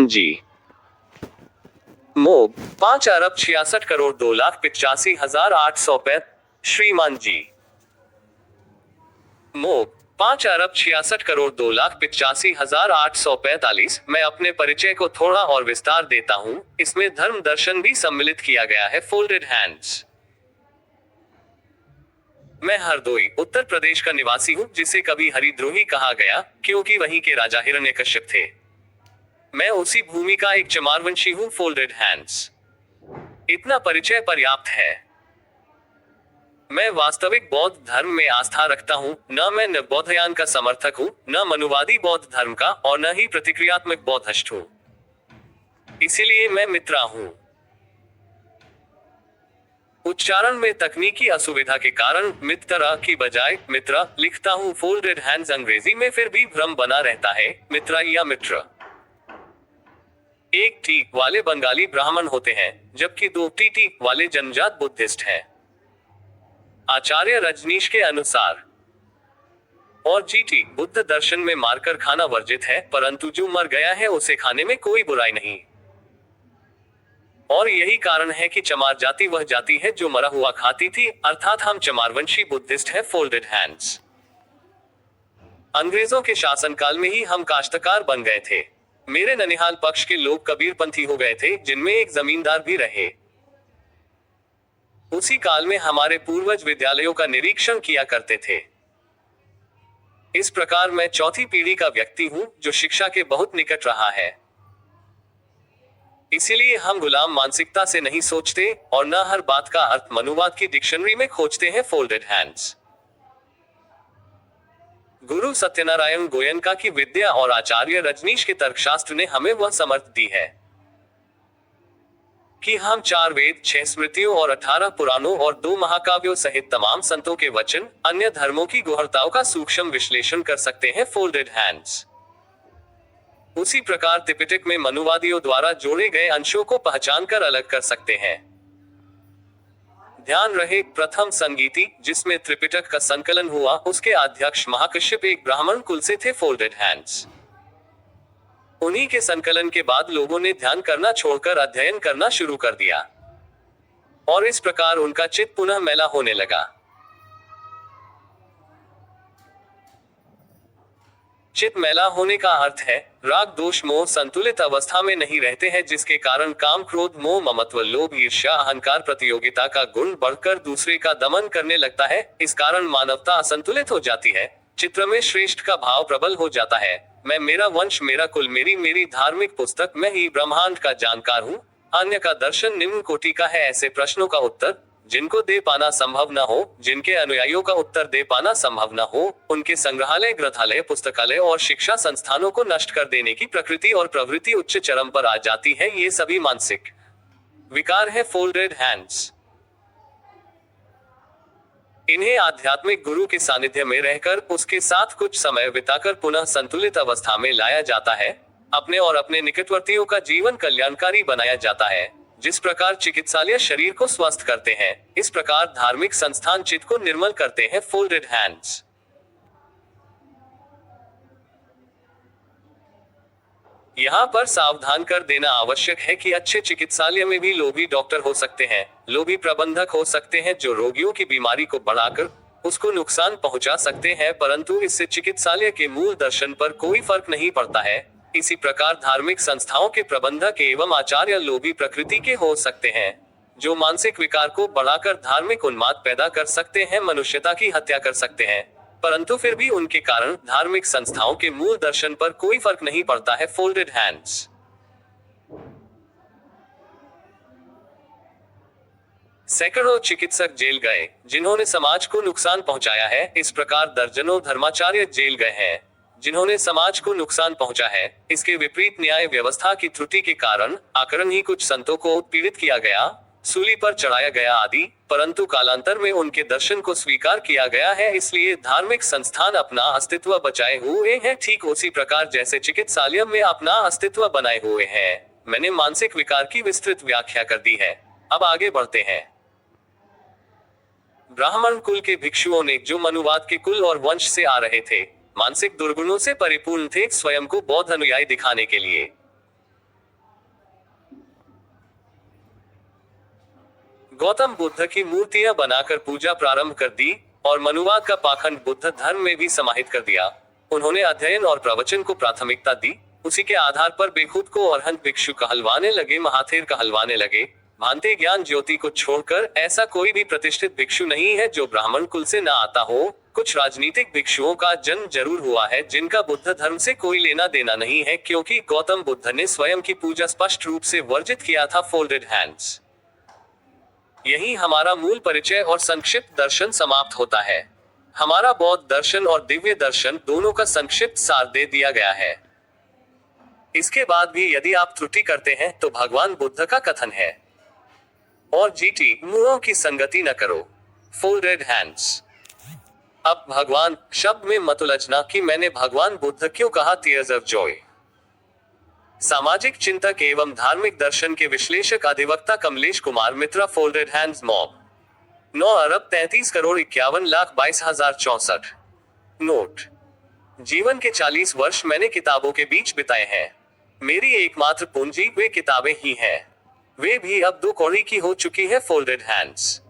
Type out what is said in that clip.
जी। Mob 5 अरब 66 करोड़ 2 लाख 85 हजार 800 श्रीमान जी। Mob 5 अरब 66 करोड़ 2 लाख 85 हजार 845। मैं अपने परिचय को थोड़ा और विस्तार देता हूँ, इसमें धर्म दर्शन भी सम्मिलित किया गया है। Folded hands. मैं हरदोई उत्तर प्रदेश का निवासी हूँ, जिसे कभी हरिद्रोही कहा गया क्योंकि वहीं के राजा हिरण्यकश्यप थे। मैं उसी भूमि का एक चमारवंशी हूँ। Folded hands. इतना परिचय पर्याप्त है। मैं वास्तविक बौद्ध धर्म में आस्था रखता हूँ। न बौद्धयान का समर्थक हूँ, न मनुवादी बौद्ध धर्म का, और न ही प्रतिक्रियात्मक बौद्धिस्ट हूँ। इसीलिए मैं मित्रा हूँ। उच्चारण में तकनीकी असुविधा के कारण मित्रा की बजाय मित्रा लिखता हूँ। फोल्डेड हैंड्स अंग्रेजी में फिर भी भ्रम बना रहता है, मित्रा या मित्र। एक टी वाले बंगाली ब्राह्मण होते हैं, जबकि 2 टी वाले जन्मजात बुद्धिस्ट हैं। आचार्य रजनीश के अनुसार और जीटी बुद्ध दर्शन में मारकर खाना वर्जित है, परंतु जो मर गया है उसे खाने में कोई बुराई नहीं। और यही कारण है कि चमार जाति वह जाति है जो मरा हुआ खाती थी, अर्थात हम चमारवंशी बुद्धिस्ट है। Folded hands. अंग्रेजों के शासनकाल में ही हम काश्तकार बन गए थे। मेरे ननिहाल पक्ष के लोग कबीरपंथी हो गए थे, जिनमें एक जमींदार भी रहे। उसी काल में हमारे पूर्वज विद्यालयों का निरीक्षण किया करते थे। इस प्रकार मैं चौथी पीढ़ी का व्यक्ति हूँ, जो शिक्षा के बहुत निकट रहा है। इसीलिए हम गुलाम मानसिकता से नहीं सोचते और न हर बात का अर्थ मनुवाद की डिक्शनरी में खोजते हैं। Folded hands. गुरु सत्यनारायण गोयनका की विद्या और आचार्य रजनीश के तर्कशास्त्र ने हमें वह समर्थ दी है कि हम 4 वेद, 6 स्मृतियों और 18 पुराणों और 2 महाकाव्यों सहित तमाम संतों के वचन, अन्य धर्मों की गुहरताओं का सूक्ष्म विश्लेषण कर सकते हैं। Folded hands. उसी प्रकार त्रिपिटक में मनुवादियों द्वारा जोड़े गए अंशों को पहचान कर अलग कर सकते हैं। ध्यान रहे, प्रथम संगीति जिसमें त्रिपिटक का संकलन हुआ, उसके अध्यक्ष महाकश्यप एक ब्राह्मण कुल से थे। Folded hands. उन्हीं के संकलन के बाद लोगों ने ध्यान करना छोड़कर अध्ययन करना शुरू कर दिया, और इस प्रकार उनका चित्त पुनः मैला होने लगा। चित्त मैला होने का अर्थ है राग दोष मोह संतुलित अवस्था में नहीं रहते हैं, जिसके कारण काम क्रोध मोह ममत्व लोभ ईर्ष्या अहंकार प्रतियोगिता का गुण बढ़कर दूसरे का दमन करने लगता है। इस कारण मानवता असंतुलित हो जाती है। चित्र में श्रेष्ठ का भाव प्रबल हो जाता है। मैं, मेरा वंश, मेरा कुल, मेरी धार्मिक पुस्तक, मैं ही ब्रह्मांड का जानकार हूँ, अन्य का दर्शन निम्न कोटि का है। ऐसे प्रश्नों का उत्तर जिनको दे पाना संभव न हो, जिनके अनुयायियों का उत्तर दे पाना संभव न हो, उनके संग्रहालय, ग्रंथालय, पुस्तकालय और शिक्षा संस्थानों को नष्ट कर देने की प्रकृति और प्रवृत्ति उच्च चरम पर आ जाती है। ये सभी मानसिक विकार है। Folded hands. इन्हें आध्यात्मिक गुरु के सानिध्य में रहकर उसके साथ कुछ समय बिताकर पुनः संतुलित अवस्था में लाया जाता है। अपने और अपने निकटवर्तियों का जीवन कल्याणकारी बनाया जाता है। जिस प्रकार चिकित्सालय शरीर को स्वस्थ करते हैं, इस प्रकार धार्मिक संस्थान चित्त को निर्मल करते हैं। Folded hands. यहाँ पर सावधान कर देना आवश्यक है कि अच्छे चिकित्सालय में भी लोभी डॉक्टर हो सकते हैं, लोभी प्रबंधक हो सकते हैं, जो रोगियों की बीमारी को बढ़ाकर उसको नुकसान पहुंचा सकते हैं, परंतु इससे चिकित्सालय के मूल दर्शन पर कोई फर्क नहीं पड़ता है। इसी प्रकार धार्मिक संस्थाओं के प्रबंधक एवं आचार्य लोभी प्रकृति के हो सकते हैं, जो मानसिक विकार को बढ़ाकर धार्मिक उन्माद पैदा कर सकते हैं, मनुष्यता की हत्या कर सकते हैं, परंतु फिर भी उनके कारण धार्मिक संस्थाओं के मूल दर्शन पर कोई फर्क नहीं पड़ता है। Folded hands. सैकड़ों चिकित्सक जेल गए जिन्होंने समाज को नुकसान पहुंचाया है। इस प्रकार दर्जनों धर्माचार्य जेल गए हैं जिन्होंने समाज को नुकसान पहुंचा है। इसके विपरीत न्याय व्यवस्था की त्रुटि के कारण आकरण ही कुछ संतों को उत्पीड़ित किया गया, सूली पर चढ़ाया गया आदि, परंतु कालांतर में उनके दर्शन को स्वीकार किया गया है। इसलिए धार्मिक संस्थान अपना अस्तित्व बचाए हुए हैं, ठीक उसी प्रकार जैसे चिकित्सालय में अपना अस्तित्व बनाए हुए हैं। मैंने मानसिक विकार की विस्तृत व्याख्या कर दी है। अब आगे बढ़ते हैं। ब्राह्मण कुल के भिक्षुओं ने, जो मनुवाद के कुल और वंश से आ रहे थे, मानसिक दुर्गुणों से परिपूर्ण थे, स्वयं को बौद्ध अनुयायी दिखाने के लिए गौतम बुद्ध की मूर्तियां बनाकर पूजा प्रारंभ कर दी और मनुवाद का पाखंड बुद्ध धर्म में भी समाहित कर दिया। उन्होंने अध्ययन और प्रवचन को प्राथमिकता दी। उसी के आधार पर बेखुद को अरहंत भिक्षु कहलवाने लगे, महाथेर कहलवाने लगे। भांते ज्ञान ज्योति को छोड़कर ऐसा कोई भी प्रतिष्ठित भिक्षु नहीं है जो ब्राह्मण कुल से न आता हो। कुछ राजनीतिक भिक्षुओं का जन्म जरूर हुआ है जिनका बुद्ध धर्म से कोई लेना देना नहीं है, क्योंकि गौतम बुद्ध ने स्वयं की पूजा स्पष्ट रूप से वर्जित किया था। Folded hands. यही हमारा मूल परिचय और संक्षिप्त दर्शन समाप्त होता है। हमारा बौद्ध दर्शन और दिव्य दर्शन दोनों का संक्षिप्त सार दे दिया गया है। इसके बाद भी यदि आप त्रुटि करते हैं तो भगवान बुद्ध का कथन है, और जीटी मुंहों की संगति न करो। Folded hands. अब भगवान शब्द में मत उलझना कि मैंने भगवान बुद्ध क्यों कहा। Tears of Joy. सामाजिक चिंतक एवं धार्मिक दर्शन के विश्लेषक अधिवक्ता कमलेश कुमार मित्रा। फोल्डेड हैंड्स मॉब 9 अरब 33 करोड़ 51 लाख 22,064। नोट: जीवन के 40 वर्ष मैंने किताबों के बीच बिताए हैं। मेरी एकमात्र पूंजी वे किताबें ही हैं। वे भी अब 2 कौड़ी की हो चुकी है। Folded hands.